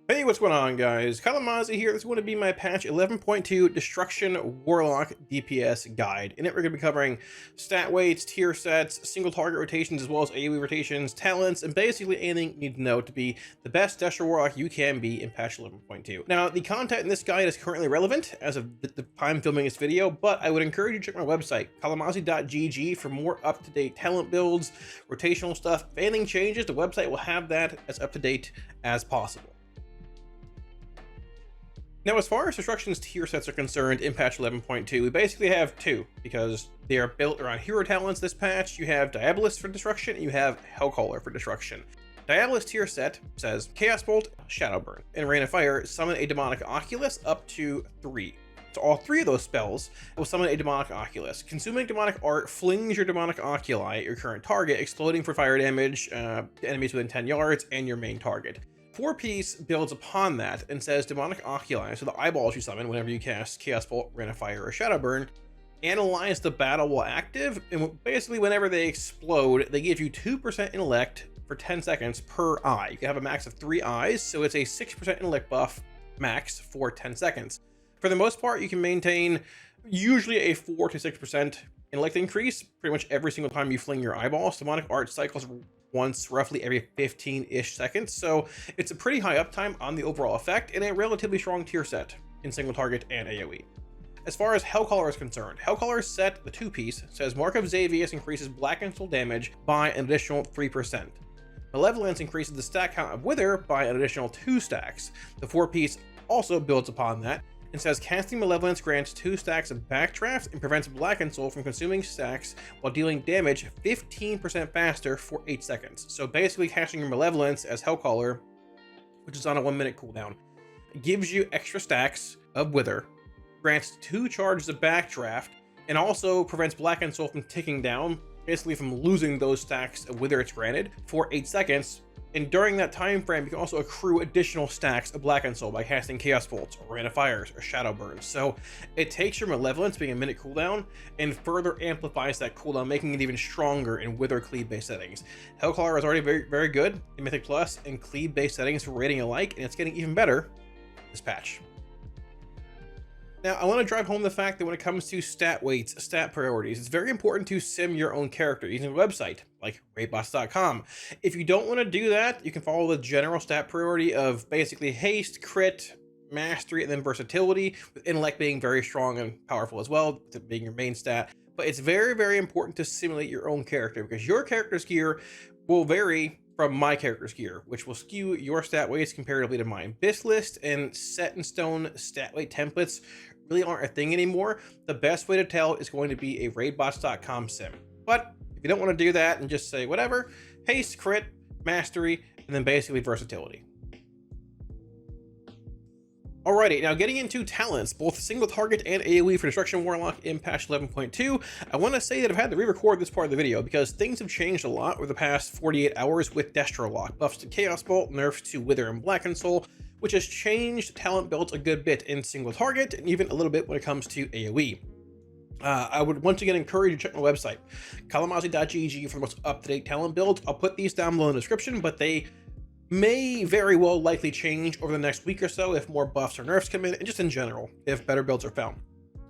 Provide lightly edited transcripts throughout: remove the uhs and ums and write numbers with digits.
Hey, what's going on, guys? Kalamazi here. This is going to be my patch 11.2 Destruction Warlock DPS guide. In it, we're going to be covering stat weights, tier sets, single target rotations, as well as AOE rotations, talents, and basically anything you need to know to be the best Destruction Warlock you can be in patch 11.2. Now, the content in this guide is currently relevant as of the time filming this video, but I would encourage you to check my website, kalamazi.gg, for more up-to-date talent builds, rotational stuff. If anything changes, the website will have that as up-to-date as possible. Now, as far as Destruction's tier sets are concerned in patch 11.2, we basically have two, because they are built around hero talents this patch. You have Diabolist for Destruction, and you have Hellcaller for Destruction. Diabolist tier set says Chaos Bolt, Shadow Burn, and Rain of Fire summon a Demonic Oculus up to 3. So all three of those spells will summon a Demonic Oculus. Consuming Demonic Art flings your Demonic Oculi at your current target, exploding for fire damage to enemies within 10 yards and your main target. 4-piece builds upon that and says Demonic Oculi, so the eyeballs you summon whenever you cast Chaos Bolt, Rain of Fire, or Shadow Burn, analyze the battle while active, and basically whenever they explode, they give you 2% intellect for 10 seconds per eye. You can have a max of 3 eyes, so it's a 6% intellect buff max for 10 seconds. For the most part, you can maintain usually a 4 to 6% intellect increase pretty much every single time you fling your eyeballs. Demonic Art cycles once roughly every 15-ish seconds, so it's a pretty high uptime on the overall effect and a relatively strong tier set in single target and AoE. As far as Hellcaller is concerned, Hellcaller's set, the 2-piece, says Mark of Xavius increases Black and Soul damage by an additional 3%. Malevolence increases the stack count of Wither by an additional 2 stacks. The 4-piece also builds upon that and says casting Malevolence grants 2 stacks of Backdraft and prevents Black and Soul from consuming stacks while dealing damage 15% faster for 8 seconds. So basically casting your Malevolence as Hellcaller, which is on a 1-minute cooldown, gives you extra stacks of Wither, grants 2 charges of Backdraft, and also prevents Black and Soul from ticking down, basically from losing those stacks of Wither it's granted for 8 seconds. And during that time frame, you can also accrue additional stacks of Black and Soul by casting Chaos Bolts, or Rain of Fires, or Shadow Burns. So it takes your Malevolence being a minute cooldown and further amplifies that cooldown, making it even stronger in Wither Cleave based settings. Hellcaller is already very good in Mythic Plus and Cleave based settings for rating alike, and it's getting even better this patch. Now, I want to drive home the fact that when it comes to stat weights, stat priorities, it's very important to sim your own character using a website like raidbots.com. If you don't want to do that, you can follow the general stat priority of basically haste, crit, mastery, and then versatility, with intellect being very strong and powerful as well, being your main stat. But it's very important to simulate your own character, because your character's gear will vary from my character's gear, which will skew your stat weights comparatively to mine. BIS list and set in stone stat weight templates really aren't a thing anymore. The best way to tell is going to be a raidbots.com sim. But if you don't want to do that and just say whatever, haste, crit, mastery, and then basically versatility. Alrighty, now getting into talents, both single target and AoE for Destruction Warlock in patch 11.2, I want to say that I've had to re-record this part of the video because things have changed a lot over the past 48 hours with Destro Lock, buffs to Chaos Bolt, nerfs to Wither and Black and Soul, which has changed talent builds a good bit in single target and even a little bit when it comes to AoE. I would once again encourage you to check my website, kalamazi.gg, for the most up-to-date talent builds. I'll put these down below in the description, but they may very well likely change over the next week or so if more buffs or nerfs come in, and just in general, if better builds are found.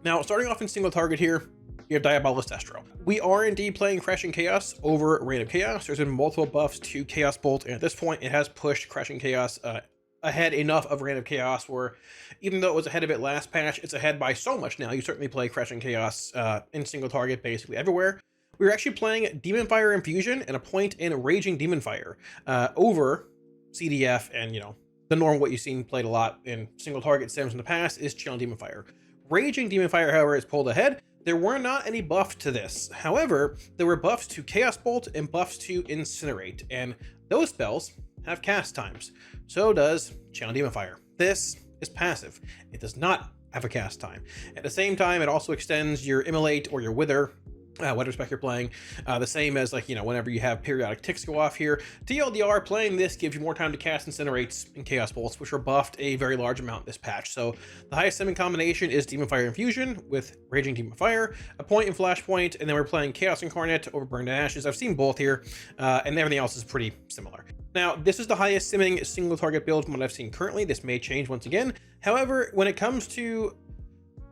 Now, starting off in single target here, you have Diabolist Destro. We are indeed playing Crashing Chaos over Reign of Chaos. There's been multiple buffs to Chaos Bolt, and at this point, it has pushed Crashing Chaos ahead enough of Reign of Chaos where, even though it was ahead of it last patch, it's ahead by so much now. You certainly play Crashing Chaos in single target basically everywhere. We were actually playing Demon Fire Infusion and a point in Raging Demon Fire over CDF, and the norm what you've seen played a lot in single target sims in the past is Channel Demon Fire. Raging Demon Fire, however, is pulled ahead. There were not any buffs to this. However, there were buffs to Chaos Bolt and buffs to Incinerate, and those spells have cast times. So does Channel Demon Fire. This is passive. It does not have a cast time. At the same time, it also extends your Immolate or your Wither Whatever spec you're playing. The same as, like, you know, whenever you have periodic ticks go off here. TLDR, playing this gives you more time to cast Incinerates and Chaos Bolts, which are buffed a very large amount this patch. So the highest summon combination is Demon Fire Infusion with Raging Demon Fire, a point and Flashpoint, and then we're playing Chaos Incarnate over Burn to Ashes. I've seen both here, and everything else is pretty similar. Now, this is the highest simming single target build from what I've seen currently. This may change once again. However, when it comes to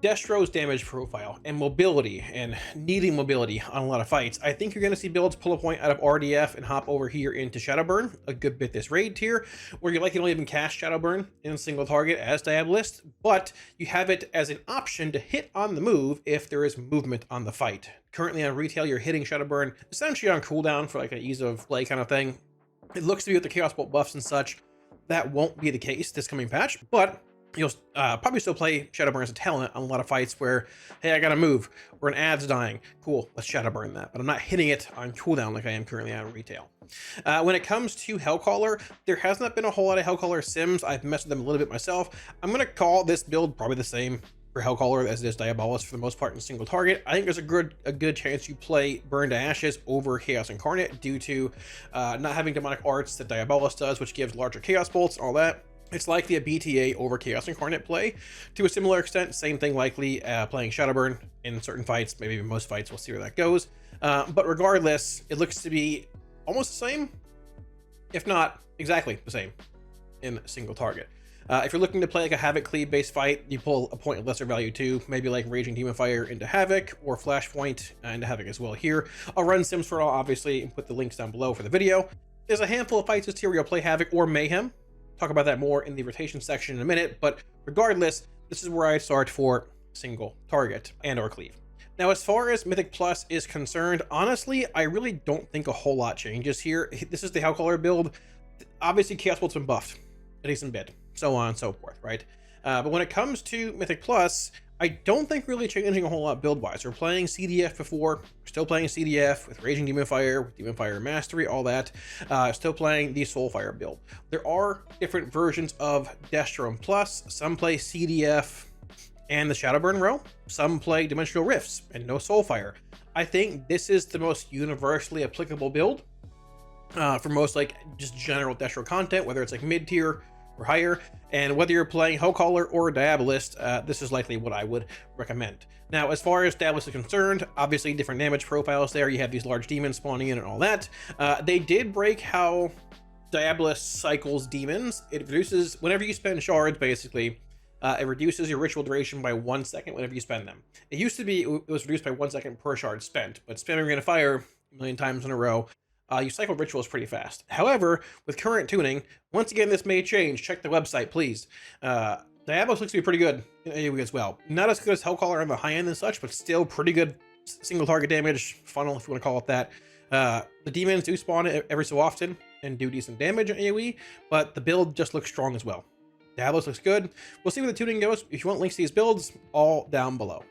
Destro's damage profile and mobility and needing mobility on a lot of fights, I think you're going to see builds pull a point out of RDF and hop over here into Shadowburn a good bit this raid tier, where you likely don't even cast Shadowburn in a single target as Diabolist, but you have it as an option to hit on the move if there is movement on the fight. Currently on retail, you're hitting Shadowburn essentially on cooldown for like an ease of play kind of thing. It looks to be with the Chaos Bolt buffs and such, that won't be the case this coming patch, but you'll probably still play Shadowburn as a talent on a lot of fights where, hey, I gotta move, or an ad's dying. Cool, let's Shadowburn that. But I'm not hitting it on cooldown like I am currently on retail. When it comes to Hellcaller, there has not been a whole lot of Hellcaller sims. I've messed with them a little bit myself. I'm gonna call this build probably the same for Hellcaller as it is Diabolist for the most part in single target. I think there's a good chance you play Burn to Ashes over Chaos Incarnate due to not having demonic arts that Diabolist does, which gives larger Chaos Bolts and all that. It's likely a BTA over Chaos Incarnate play to a similar extent. Same thing likely playing Shadowburn in certain fights, maybe even most fights. We'll see where that goes. But regardless, it looks to be almost the same, if not exactly the same in single target. If you're looking to play like a Havoc Cleave based fight, you pull a point of lesser value too, maybe like Raging Demon Fire into Havoc or Flashpoint into Havoc as well here. I'll run sims for it all, obviously, and put the links down below for the video. There's a handful of fights this tier where you'll play Havoc or Mayhem. Talk about that more in the rotation section in a minute, but regardless, this is where I start for single target and or Cleave. Now, as far as Mythic Plus is concerned, honestly, I really don't think a whole lot changes here. This is the Hellcaller build. Obviously, Chaos Bolt's been buffed a decent bit, so on and so forth, right? But when it comes to Mythic Plus, I don't think really changing a whole lot build-wise. We're playing CDF before, we're still playing CDF with Raging Demon Fire, with Demon Fire Mastery, all that. Still playing the Soulfire build. There are different versions of Destro Plus. Some play CDF and the Shadowburn row. Some play Dimensional Rifts and no Soulfire. I think this is the most universally applicable build for most like just general Destro content, whether it's like mid-tier or higher, and whether you're playing Hellcaller or Diabolist, this is likely what I would recommend. Now, as far as Diabolist is concerned, obviously different damage profiles there. You have these large demons spawning in and all that. They did break how Diabolist cycles demons. It reduces, whenever you spend shards, basically, it reduces your ritual duration by 1 second whenever you spend them. It used to be, it was reduced by 1 second per shard spent, but spamming Ring of Fire a million times in a row, you cycle rituals pretty fast. However, with current tuning, once again, this may change. Check the website, please. Diabolist looks to be pretty good in AOE as well. Not as good as Hellcaller on the high end and such, but still pretty good single target damage, funnel if you want to call it that. The demons do spawn every so often and do decent damage in AOE, but the build just looks strong as well. Diabolist looks good. We'll see where the tuning goes. If you want links to these builds, all down below.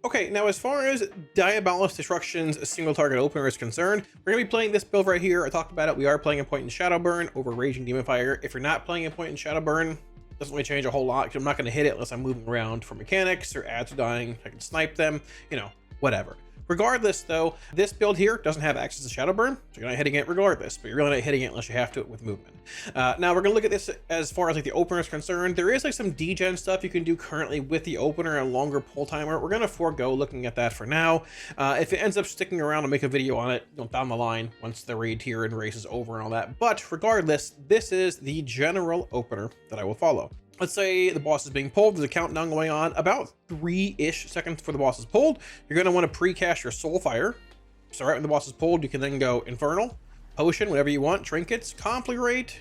Okay, now as far as Diabolist Destruction's single target opener is concerned, we're going to be playing this build right here. I talked about it. We are playing a point in Shadowburn over Raging Demon Fire. If you're not playing a point in Shadowburn, it doesn't really change a whole lot, because I'm not going to hit it unless I'm moving around for mechanics or ads are dying. I can snipe them, you know, whatever. Regardless, though, this build here doesn't have access to Shadowburn, so you're not hitting it regardless, but you're really not hitting it unless you have to with movement. Now, we're going to look at this as far as like the opener is concerned. There is like some degen stuff you can do currently with the opener, a longer pull timer. We're going to forego looking at that for now. If it ends up sticking around, I'll make a video on it down the line once the raid tier and race is over and all that. But regardless, this is the general opener that I will follow. Let's say the boss is being pulled. There's a countdown going on, about 3-ish seconds before the boss is pulled. You're going to want to pre-cast your Soulfire. So right when the boss is pulled, you can then go Infernal, Potion, whatever you want, Trinkets, Conflagrate.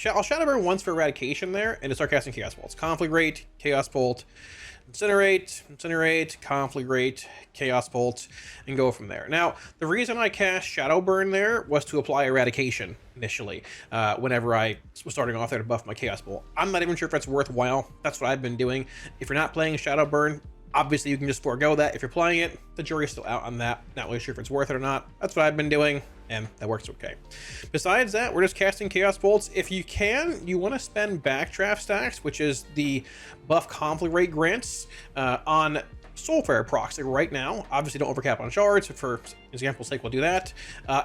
I'll Shadowburn once for Eradication there, and to start casting Chaos Bolts. Conflagrate, Chaos Bolt, Incinerate, Conflagrate, Chaos Bolt, and go from there. Now, the reason I cast Shadowburn there was to apply Eradication initially, whenever I was starting off there to buff my Chaos Bolt. I'm not even sure if that's worthwhile. That's what I've been doing. If you're not playing Shadowburn, obviously you can just forego that. If you're playing it, the jury's still out on that. Not really sure if it's worth it or not. That's what I've been doing, and that works okay. Besides that, we're just casting Chaos Bolts. If you can, you want to spend Backdraft stacks, which is the buff Conflagrate grants on Soulfire procs. Like right now, obviously don't overcap on shards. For example's sake, we'll do that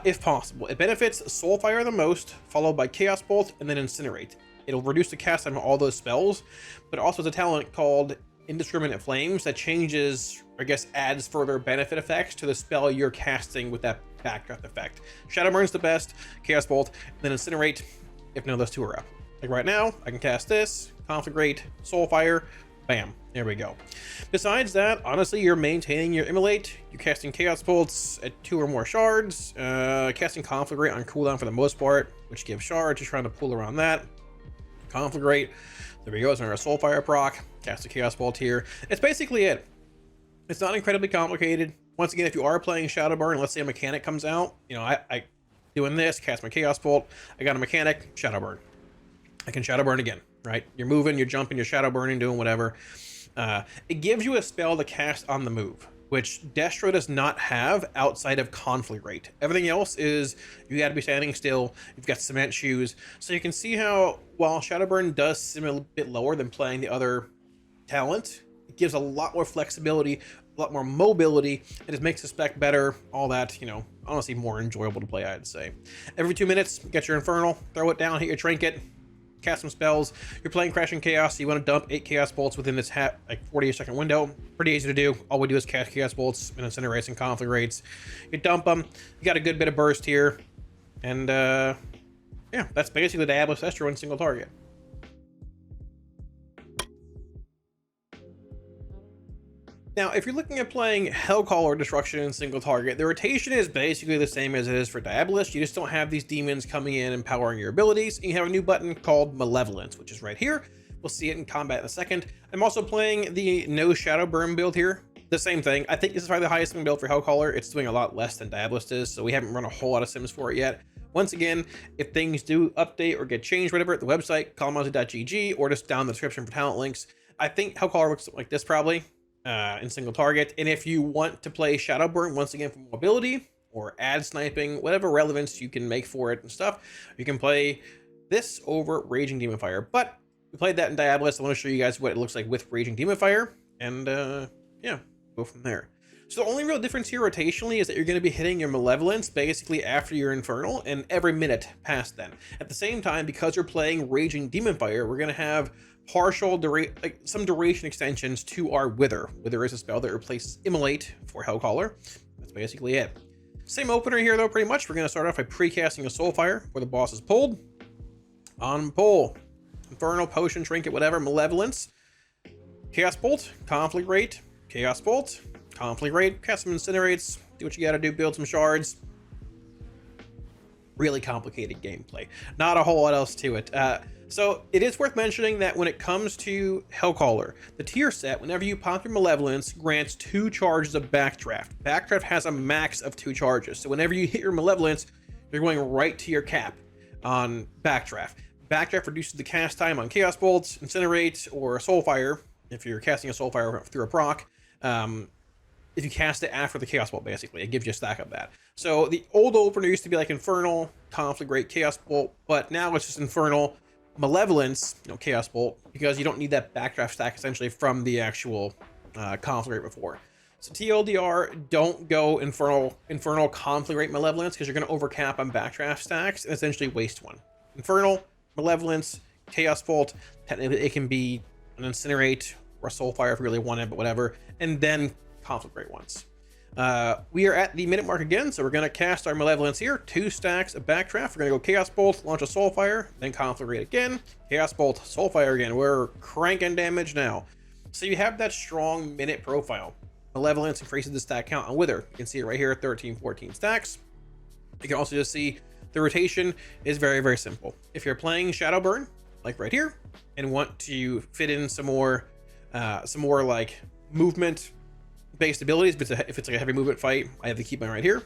if possible. It benefits Soulfire the most, followed by Chaos Bolt, and then Incinerate. It'll reduce the cast time of all those spells, but also has a talent called Indiscriminate Flames that changes, or I guess adds further benefit effects to the spell you're casting with that backdraft effect. Shadowburn's the best, Chaos Bolt, then Incinerate if none of those two are up. Like right now, I can cast this, Conflagrate, Soulfire, bam, there we go. Besides that, honestly, you're maintaining your Immolate, you're casting Chaos Bolts at 2 or more shards, casting Conflagrate on cooldown for the most part, which gives shards, just trying to pull around that. Conflagrate, there we go, it's another Soulfire proc, cast a Chaos Bolt here. It's basically it. It's not incredibly complicated. Once again, if you are playing Shadowburn, let's say a mechanic comes out, you know, I doing this, cast my Chaos Bolt, I got a mechanic, Shadowburn. I can Shadowburn again, right? You're moving, you're jumping, you're Shadowburning, doing whatever. It gives you a spell to cast on the move, which Destro does not have outside of Conflagrate. Everything else is, you gotta be standing still, you've got cement shoes. So you can see how, while Shadowburn does seem a bit lower than playing the other talent, it gives a lot more flexibility, a lot more mobility, it just makes the spec better, all that, you know, honestly more enjoyable to play, I'd say. Every 2 minutes, get your Infernal, throw it down, hit your Trinket, cast some spells. You're playing Crashing Chaos, so you want to dump 8 Chaos Bolts within this like 40-second window. Pretty easy to do. All we do is cast Chaos Bolts and Incinerates and Conflagrates. You dump them. You got a good bit of burst here. And, yeah, that's basically the Diabolist Estro in single target. Now, if you're looking at playing Hellcaller Destruction in single target, the rotation is basically the same as it is for Diabolist. You just don't have these demons coming in and powering your abilities. And you have a new button called Malevolence, which is right here. We'll see it in combat in a second. I'm also playing the no Shadow Burn build here. The same thing. I think this is probably the highest build for Hellcaller. It's doing a lot less than Diabolist is, so we haven't run a whole lot of sims for it yet. Once again, if things do update or get changed, whatever, at the website, kalamazi.gg, or just down in the description for talent links. I think Hellcaller looks like this probably. In single target, and if you want to play Shadowburn once again for mobility or ad sniping, whatever relevance you can make for it and stuff, you can play this over Raging Demon Fire. But we played that in Diabolist. I want to show you guys what it looks like with Raging Demon Fire, and yeah, go from there. So the only real difference here rotationally is that you're going to be hitting your Malevolence basically after your Infernal and every minute past then. At the same time, because you're playing Raging Demon Fire, we're going to have partial some duration extensions to our Wither. Wither is a spell that replaces Immolate for Hellcaller. That's basically it. Same opener here though, pretty much. We're going to start off by pre-casting a Soulfire where the boss is pulled. On pull, Infernal, Potion, Trinket, whatever, Malevolence, Chaos Bolt, Conflagrate, Chaos Bolt, Conflagrate, cast some Incinerates, do what you gotta do, build some shards. Really complicated gameplay. Not a whole lot else to it. So it is worth mentioning that when it comes to Hellcaller, the tier set, whenever you pop your Malevolence, grants 2 charges of Backdraft. Backdraft has a max of 2 charges. So whenever you hit your Malevolence, you're going right to your cap on Backdraft. Backdraft reduces the cast time on Chaos Bolts, Incinerate, or Soulfire, if you're casting a Soulfire through a proc. If you cast it after the Chaos Bolt, basically. It gives you a stack of that. So the old opener used to be like Infernal, Conflagrate, Chaos Bolt, but now it's just Infernal, Malevolence, Chaos Bolt, because you don't need that backdraft stack essentially from the actual Conflagrate before. So TLDR, don't go Infernal Conflagrate Malevolence, because you're going to overcap on backdraft stacks and essentially waste one. Infernal, Malevolence, Chaos Bolt, technically it can be an Incinerate or a Soulfire if you really want it, but whatever, and then Conflagrate once. We are at the minute mark again, so we're going to cast our Malevolence here. 2 stacks of Backdraft. We're going to go Chaos Bolt, launch a Soulfire, then Conflagrate again. Chaos Bolt, Soulfire again. We're cranking damage now. So you have that strong minute profile. Malevolence increases the stack count on Wither. You can see it right here, 13, 14 stacks. You can also just see the rotation is very, very simple. If you're playing Shadowburn, like right here, and want to fit in some more like movement based abilities, but if it's like a heavy movement fight, I have to keep mine right here.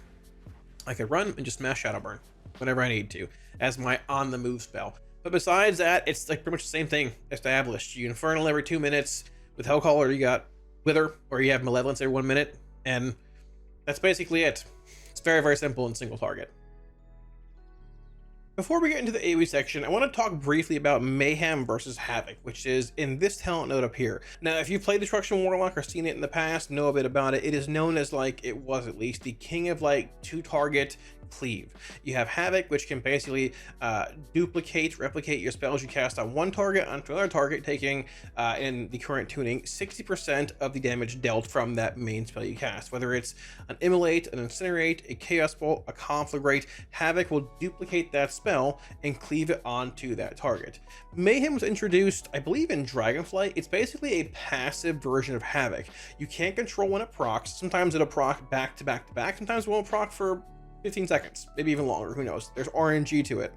I could run and just smash Shadowburn whenever I need to as my on the move spell. But besides that, it's like pretty much the same thing established. You Infernal every 2 minutes. With Hellcaller, you got Wither, or you have Malevolence every 1 minute, and that's basically it. It's very, very simple and single target. Before we get into the AoE section, I want to talk briefly about Mayhem versus Havoc, which is in this talent node up here. Now, if you've played Destruction Warlock or seen it in the past, know a bit about it. It is known as, like, it was at least, the king of, like, two-target Cleave. You have Havoc, which can basically replicate your spells you cast on one target onto another target, taking, in the current tuning, 60% of the damage dealt from that main spell you cast. Whether it's an Immolate, an Incinerate, a Chaos Bolt, a Conflagrate, Havoc will duplicate that spell and cleave it onto that target. Mayhem was introduced, I believe, in Dragonflight. It's basically a passive version of Havoc. You can't control when it procs. Sometimes it'll proc back to back to back. Sometimes it won't proc for 15 seconds, maybe even longer, who knows. There's RNG to it,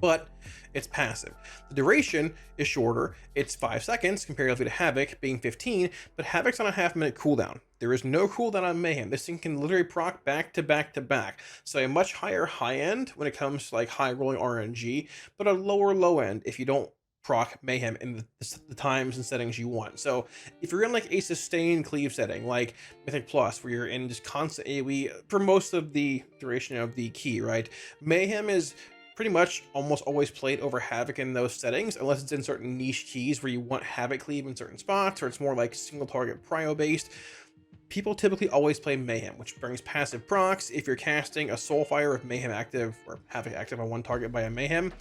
but it's passive. The duration is shorter. It's 5 seconds comparatively to Havoc being 15, but Havoc's on a half-minute cooldown. There is no cooldown on Mayhem. This thing can literally proc back to back to back. So a much higher high end when it comes to like high rolling RNG, but a lower low end if you don't proc Mayhem in the times and settings you want. So if you're in like a sustained cleave setting like Mythic Plus, where you're in just constant AoE for most of the duration of the key, right? Mayhem is pretty much almost always played over Havoc in those settings, unless it's in certain niche keys where you want Havoc cleave in certain spots, or it's more like single target prio based. People typically always play Mayhem, which brings passive procs. If you're casting a Soulfire with Mayhem active or Havoc active on one target by a Mayhem,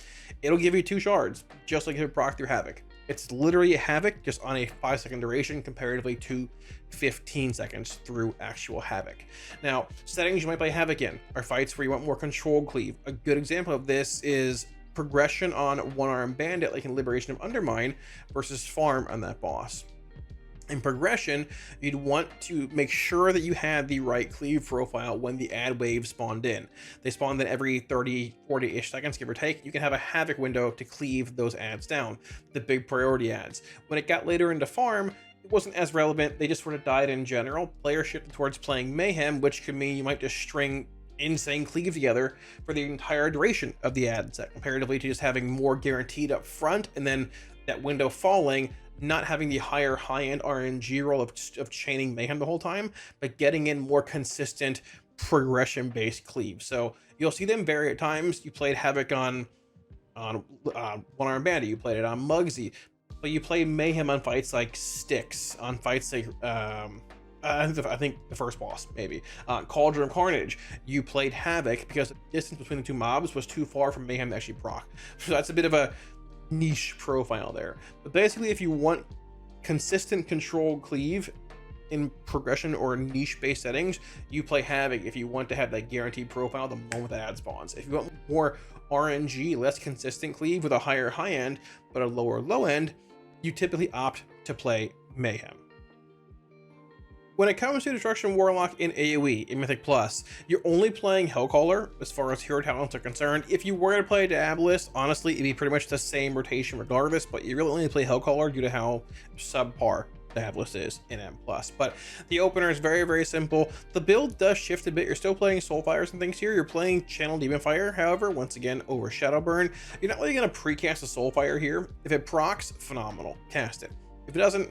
it'll give you 2 shards, just like if it proc through Havoc. It's literally a Havoc, just on a 5-second duration, comparatively to 15 seconds through actual Havoc. Now, settings you might play Havoc in are fights where you want more controlled cleave. A good example of this is progression on One-Armed Bandit, like in Liberation of Undermine, versus farm on that boss. In progression, you'd want to make sure that you had the right cleave profile when the ad waves spawned in. They spawned in every 30, 40-ish seconds, give or take. You can have a Havoc window to cleave those ads down, the big priority ads. When it got later into farm, it wasn't as relevant. They just sort of died in general. Players shifted towards playing Mayhem, which could mean you might just string insane cleave together for the entire duration of the ad set, comparatively to just having more guaranteed up front, and then that window falling, not having the higher high-end RNG roll of chaining Mayhem the whole time, but getting in more consistent progression-based cleave. So you'll see them vary at times. You played Havoc on One-Armed Bandit, you played it on Muggsy, but you play Mayhem on fights like Styx, on fights like I think the first boss, maybe. Cauldron of Carnage, you played Havoc because the distance between the two mobs was too far from Mayhem to actually proc. So that's a bit of a niche profile there. But basically, if you want consistent controlled cleave in progression or niche-based settings, you play Havoc if you want to have that guaranteed profile the moment the ad spawns. If you want more RNG, less consistent cleave with a higher high end, but a lower low end, you typically opt to play Mayhem. When it comes to Destruction Warlock in AoE, in Mythic Plus, you're only playing Hellcaller as far as hero talents are concerned. If you were to play Diabolist, honestly, it'd be pretty much the same rotation regardless, but you really only play Hellcaller due to how subpar Diabolist is in M+. But the opener is very, very simple. The build does shift a bit. You're still playing Soulfires and things here. You're playing Channel Demon Fire, however, once again, over Shadowburn. You're not really going to precast a Soulfire here. If it procs, phenomenal. Cast it. If it doesn't,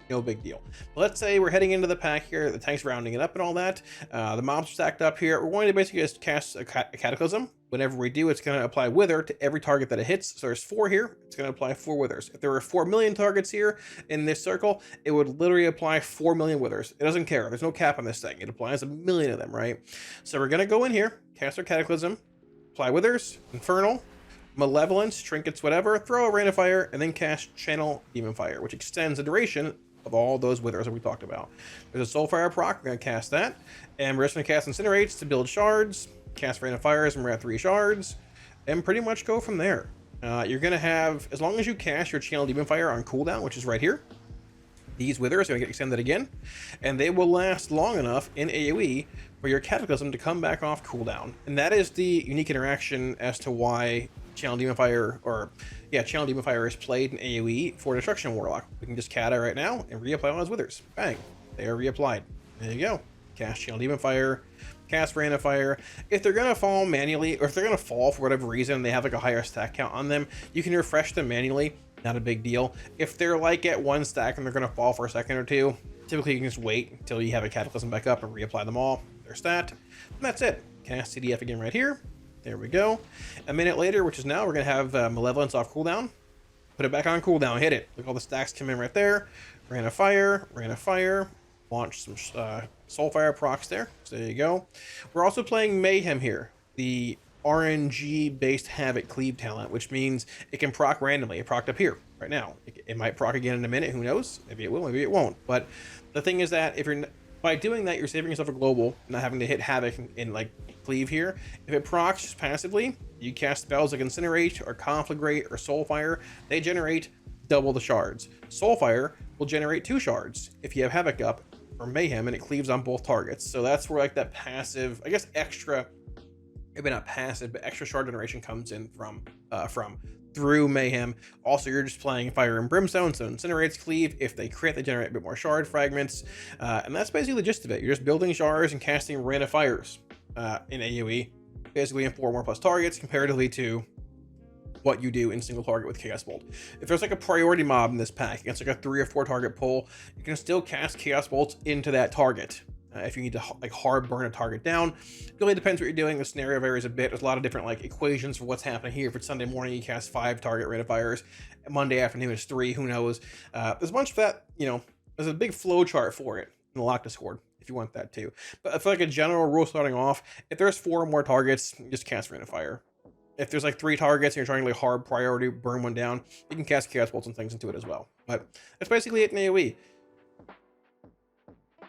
no big deal. But let's say we're heading into the pack here, the tank's rounding it up and all that. The mobs are stacked up here. We're going to basically just cast a Cataclysm. Whenever we do, it's going to apply Wither to every target that it hits. So there's 4 here. It's going to apply 4 Withers. If there were 4 million targets here in this circle, it would literally apply 4 million Withers. It doesn't care. There's no cap on this thing. It applies a million of them, right? So we're going to go in here, cast our Cataclysm, apply Withers, Infernal, Malevolence, Trinkets, whatever, throw a Rain of Fire, and then cast Channel Demon Fire, which extends the duration of all those Withers that we talked about. There's a Soulfire proc, we're going to cast that, and we're just going to cast Incinerates to build shards, cast Rain of Fires, and we're at 3 shards, and pretty much go from there. You're going to have, as long as you cast your Channel Demon Fire on cooldown, which is right here, these Withers are going to get extended again, and they will last long enough in AoE for your Cataclysm to come back off cooldown. And that is the unique interaction as to why Channel Demon Fire, Channel Demon Fire is played in AoE for Destruction Warlock. We can just cat it right now and reapply all those Withers. Bang, they are reapplied. There you go. Cast Channel Demon Fire, cast Rain of Fire. If they're gonna fall manually, or if they're gonna fall for whatever reason, they have like a higher stack count on them, you can refresh them manually. Not a big deal. If they're like at 1 stack and they're gonna fall for a second or two, typically you can just wait until you have a Cataclysm back up and reapply them all. Their stat, and that's it. Cast CDF again right here. There we go. A minute later, which is now, we're going to have Malevolence off cooldown. Put it back on cooldown, hit it. Look, all the stacks come in right there. Ran a fire, launch some Soulfire procs there. So there you go. We're also playing Mayhem here, the RNG-based Havoc Cleave talent, which means it can proc randomly. It procced up here right now. It might proc again in a minute. Who knows? Maybe it will, maybe it won't. But the thing is that if you're by doing that, you're saving yourself a global, not having to hit Havoc in like Cleave here. If it procs just passively, you cast spells like Incinerate or Conflagrate or Soulfire. They generate double the shards. Soulfire will generate 2 shards if you have Havoc up or Mayhem, and it cleaves on both targets. So that's where like that passive, I guess extra, maybe not passive, but extra shard generation comes in from through Mayhem. Also, you're just playing Fire and Brimstone, so Incinerates, Cleave. If they crit, they generate a bit more shard fragments, and that's basically the gist of it. You're just building shards and casting random fires in AOE, basically in 4+ targets comparatively to what you do in single target with Chaos Bolt. If there's like a priority mob in this pack against like a 3 or 4 target pull, you can still cast Chaos Bolts into that target. If you need to like hard burn a target down, it really depends what you're doing. The scenario varies a bit. There's a lot of different like equations for what's happening here. If it's Sunday morning, you cast 5 target rate of fires. Monday afternoon is 3. Who knows? There's a bunch of that. You know, there's a big flow chart for it in the Lock Discord if you want that too. But I feel like a general rule starting off, if there's 4 or more targets, just cast rate of fire. If there's like 3 targets and you're trying to like hard priority burn one down, you can cast Chaos Bolts and things into it as well. But that's basically it in AOE.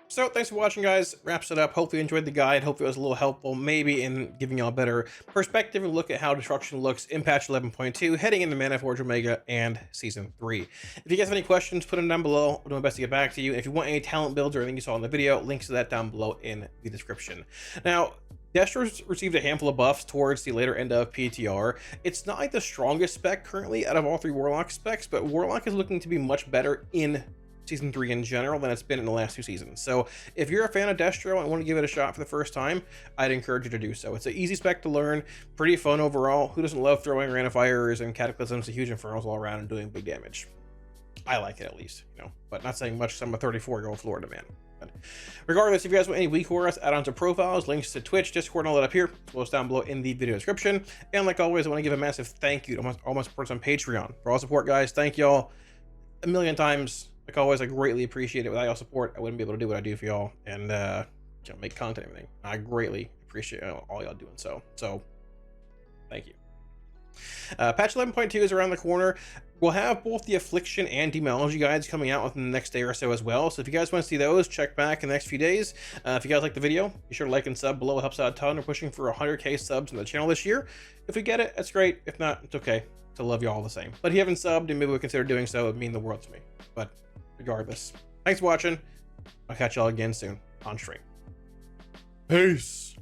So thanks for watching, guys. Wraps it up. Hopefully you enjoyed the guide. Hopefully it was a little helpful, maybe in giving y'all a better perspective and look at how destruction looks in patch 11.2, heading into Mana Forge Omega and Season 3. If you guys have any questions, put them down below. I'll do my best to get back to you. If you want any talent builds or anything you saw in the video, links to that down below in the description. Now, Destro's received a handful of buffs towards the later end of PTR. It's not like the strongest spec currently out of all 3 Warlock specs, but Warlock is looking to be much better in Season 3 in general than it's been in the last 2 seasons. So if you're a fan of Destro and want to give it a shot for the first time, I'd encourage you to do so. It's an easy spec to learn, pretty fun overall. Who doesn't love throwing random fires and cataclysms to huge infernals all around and doing big damage? I like it at least, you know, but not saying much because I'm a 34-year-old Florida man. But regardless, if you guys want any weak horrors, add-ons, or profiles, links to Twitch, Discord, and all that up here, as well as down below in the video description. And like always, I want to give a massive thank you to all my supporters on Patreon. For all support, guys, thank y'all a million times. Like always, I greatly appreciate it. Without y'all support, I wouldn't be able to do what I do for y'all and you know, make content and everything. I greatly appreciate all y'all doing so. So, thank you. Patch 11.2 is around the corner. We'll have both the Affliction and Demonology guides coming out within the next day or so as well. So if you guys want to see those, check back in the next few days. If you guys like the video, be sure to like and sub below. It helps out a ton. We're pushing for 100k subs on the channel this year. If we get it, that's great. If not, it's okay. I love you all the same. But if you haven't subbed and maybe would consider doing so, it would mean the world to me. But regardless, thanks for watching. I'll catch y'all again soon on stream. Peace.